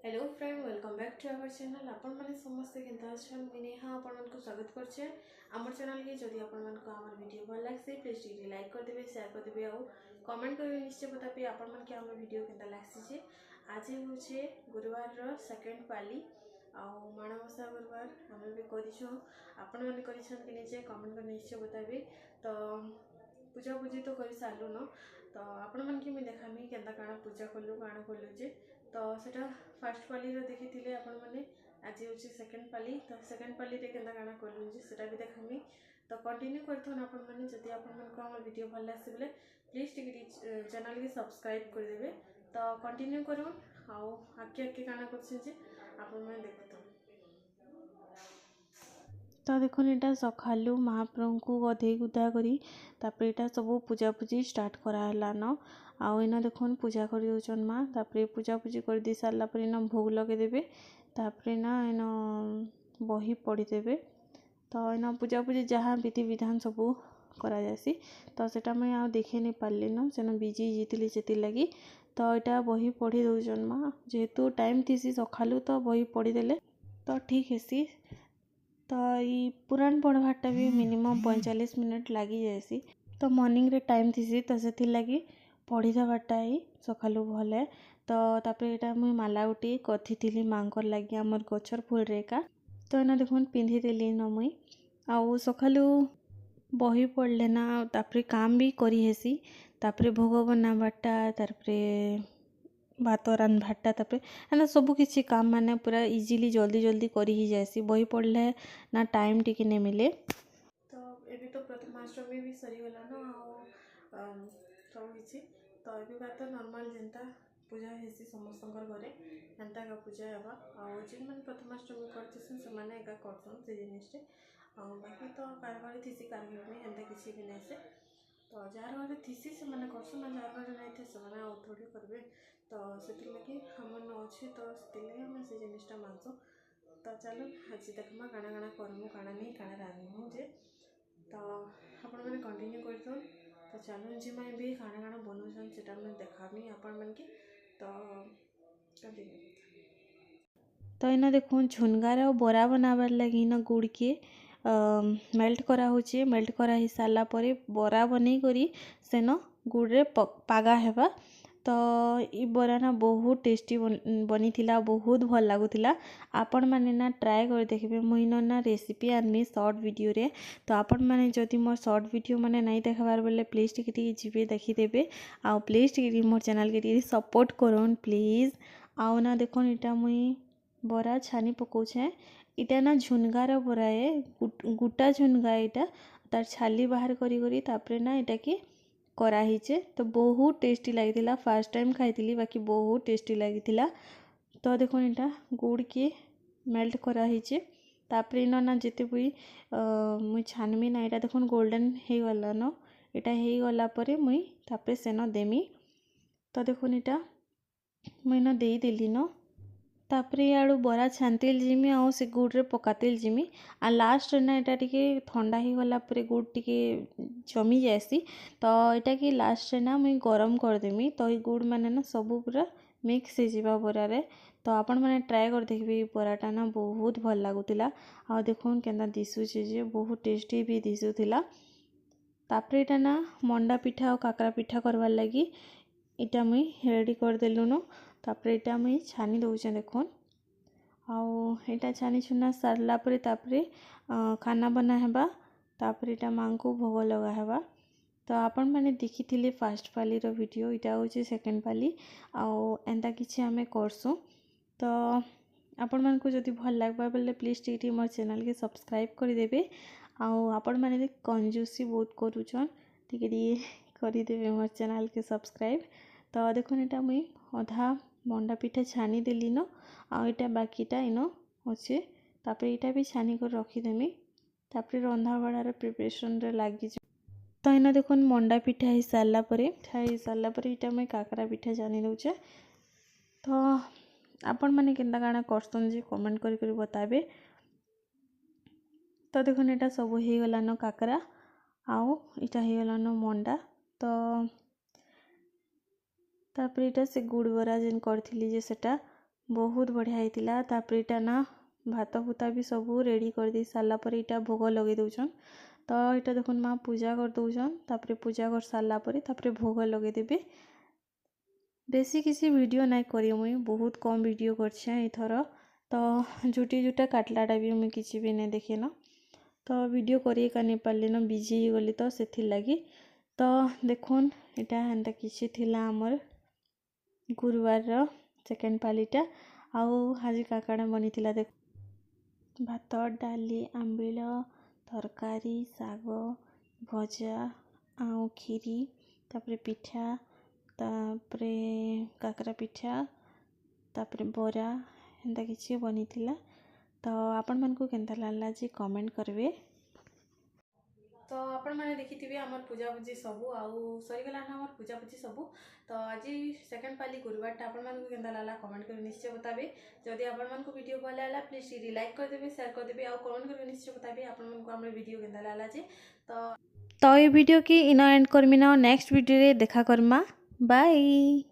Hello friend, welcome back to our channel. आपण माने समस्ते केनता अछन? मुई नेहा आपण मन को स्वागत करछे हमर चैनल के। जदि आपण मन को हमर वीडियो भल लागसे प्लीज टिके लाइक कर देबे, शेयर कर देबे और कमेंट करबे। निश्चय बताबे आपण मन के हमर वीडियो केनता लागसे जे। आज होछे गुरुवार रो सेकंड पाली आ माणबसा गुरुवार हम भी करिछु। आपण माने करिछन कि निजे कमेंट कर निश्चय बताबे। तो पूजा पूजी तो कर सारलु न, तो आपण मन के मैं देखामी केनता काना पूजा कलु काना कलु जे। तो सेटा फास्ट पाली रो देखिथिले आपण माने। आज होची सेकंड पाली, तो सेकंड पाली रे केनता काना कलु जे सेटा भी देखामी। तो कंटिन्यू करथन आपण माने। जदि आपण मन को हमर वीडियो भल लागसे बोले प्लीज टिके चैनल के सब्सक्राइब कर देबे। तो कंटिन्यू करूँ आउ आके आके काना करछन जे आपण माने देखथन। तो देखो यहाँ सकालू महाप्रभु को गधे गुधा करी तापर यहाँ सब पूजा पूजी स्टार्ट कराला न। आउ इना देखो पूजा कर दौन माँ। तापर पूजा पूजी कर दी सारा पर इना भोग लगे देवे। तापर ना इना बही पढ़ीदेवे। तो इना पूजा पूजी जहाँ विधि विधान सब करा जासी। तो सेटा मैं आ देखे नहीं पारली न, सेन बिजी जीतली से लगी। तो यहाँ बही पढ़ी दौन माँ, जेहेतु टाइम थी सकालू तो बही पढ़ीदेले तो ठीक है। तो ये पुराण पढ़वाटा भी मिनिमम 45 मिनट लगी जाएसी। तो मॉर्निंग रे टाइम थी तो से लगी पढ़ी देवाटा ही सकालू भले। तो तापर यहाँ मुझे माला गोटे कथी माँ लगे आमर गचर फुल रेका। तो इना देखो पिंधि देली न मुई। आउ सकालू बही पढ़ले ना तापर काम भी करी हेसी। तापर भोग बनावाटा, तापर भात रांधवाटा, तापर एना सब किसी काम माने पूरा इजीली जल्दी जल्दी करी ही जाएसी। बही पढ़ले ना टाइम टिके नहीं मिले। तो एबी तो प्रथमाष्टमी भी सरीगला न सब किसी। तो ये बात तो नॉर्मल जेनता पूजा हेसी समस्तंकर घरे एंता का पूजा हेबा। आउ जिन मन प्रथमाष्टमी करथसन से माने एका करथन से जिनिसटे। बाकी तो कार थीसी कार घर में एंता किसी भी नहीं से। तो जार घरे थीसी से माने करसन, जार घरे नहीं थे से माने आउ थोड़ी करबे। तो से लगे हमर न अच्छे तो से लगे हमें से जिनिसटा मानसु। तो चलो आज देखमा काना काना करमु काना नहीं काना रांधमु जे। तो आपण मैंने कंटिन्यू करथन। तो चलो जी मैं भी काना काना बनौछन सेटा मैं देखामी आपण मन के। तो कंटिन्यू। तो इना देखो झुनगार और बरा बनाबार लगी ना गुड़ के मेल्ट करा होचे। मेल्ट करा ही सारा परे बरा बनै करी सेन गुड़ रे पागा हेबा। तो ये बरा ना बहुत टेस्टी बनी थिला, बहुत भल लागुथिला। आपण माने ना ट्राए कर देखबे। मुइन ना रेसिपी आनमी शॉर्ट वीडियो रे। तो आपण माने जदि मोर शॉर्ट वीडियो माने नहीं देखबार बोले प्लीज टिके जीवे देखि देबे। आ प्लीज टिके मोर चैनल के सपोर्ट करन प्लीज। आउ ना देखो इटा मुई बरा छानी पकाउछे। इटा ना झुनगार बरा है, गुटा झुनगा इटा तार छाली बाहर करी करी तापरे ना इटा के करा हिचे। तो बहुत टेस्टी लगी। फास्ट टाइम खाई बाकी बहुत टेस्टी लगी। तो देखो इटा गुड़ के मेल्ट करा हिचे। तापर इन ना जिते भी मुई छानमी ना, यहाँ देखो गोल्डन हो गला न। यहाँ हो गला परे मुई तापर सेन देमी। तो देखो इटा मुई न देदेली न। तापर याड़ू बरा छानतिल जिमी आउ से गुड़ रे पकातिल जिमी। आ लास्ट ना यहाँ टिके ठंडा ही गला परे गुड़ टिके जमी जाएसी। तो यहाँ कि लास्ट ना मुई गरम करदेमी। तो ये गुड़ माने ना सब पूरा मिक्स हो जावा बरा रे। तो आपण मैंने ट्राए कर देखबे। बराटा ना बहुत भल लागुतिला। आ देखो केनता दिसुचे जे बहुत टेस्टी भी दिसुतिला। तापर यहाँ ना मंडा पिठा और काकरा पिठा करवार लगी इटा मुई रेडी कर देलु न। तापर इटा मुई छानी दउचे देखो। आउ इटा छानी छुना सारला परे तापरे खाना बना हेबा। तापर इटा माँ को भोग लगा हेबा। तो आपण मैंने देखी थिले फास्ट पाली रो वीडियो। इटा होचे सेकंड पाली आउ एंता किछि हमें करसु। तो आपण मन को जदि भल लागबा बोले प्लीज टिके मोर चैनल के सब्सक्राइब कर देबे। आउ आपण मैंने कंजूसी बहुत करूछन, टिके करी देबे मोर चैनल के सब्सक्राइब। तो देखो इटा मुई अधा मंडा पिठा छानी देली न। आ इटा बाकीटा इन अच्छे। तापर इटा भी छानी कर रखीदेमी। तापर रंधा बड़ार प्रिपरेशन रे लगी। तो इना देखो मंडा पिठा हो सारा पर इटा मुई काकरा पिठा छानी दउचे। तो आपण माने केनता काना करसन जे कमेंट करी बताबे। तो देखो इटा सब हो गला न काकरा आउ इटा हो गला न मंडा। तो तापर इटा से गुड़ बरा जेन करथिली जे सेटा बहुत बढ़िया होता। तापर यहाँ ना भात भूता भी सब रेडी कर दे सारा पर यहाँ भोग लगे दौन। तो यहाँ देखुन माँ पूजा कर दौन। तापर पूजा कर सारा पर भोग लगे देवे। बेसी किसी वीडियो नहीं करी मुई बहुत कम वीडियो करथर। तो जुटी जुटा काटलाटा भी मुई किसी भी नहीं देखे न। तो वीडियो करी का नहीं पारे न बिजी गली तो से लगी। तो देखुन यहाँ हेन्ता किसी थिला आमर गुरुवार सेकेंड पालीटा आउ आज काकाड़ा बनी देख भात डाली आंबिल तरकारी साग भजा आउ खीरी तापरे पिठा तापरे काकरा पिठा तापरे बरा एंता किसी बनी थिला। तो आपण मानकु केनता लागला जे कमेंट करबे। तो आपण मैंने देखी आमर पूजापूजी सबू आउ सरीगला आमर पूजापूजी सबू। तो आज सेकेंड पाली गुरुवार आपण मानकु केनता लागला कमेंट कर निश्चय बताबे। जदि आपण मानकु वीडियो भल लागला प्लीज लाइक कर देबे शेयर कर देबे आउ कमेंट कर निश्चय बताबे आपण मानकु हमर वीडियो केनता लागला जे। तो ये वीडियो की इनो एंड करमिना नेक्स्ट वीडियो रे देखा करमा। बाय।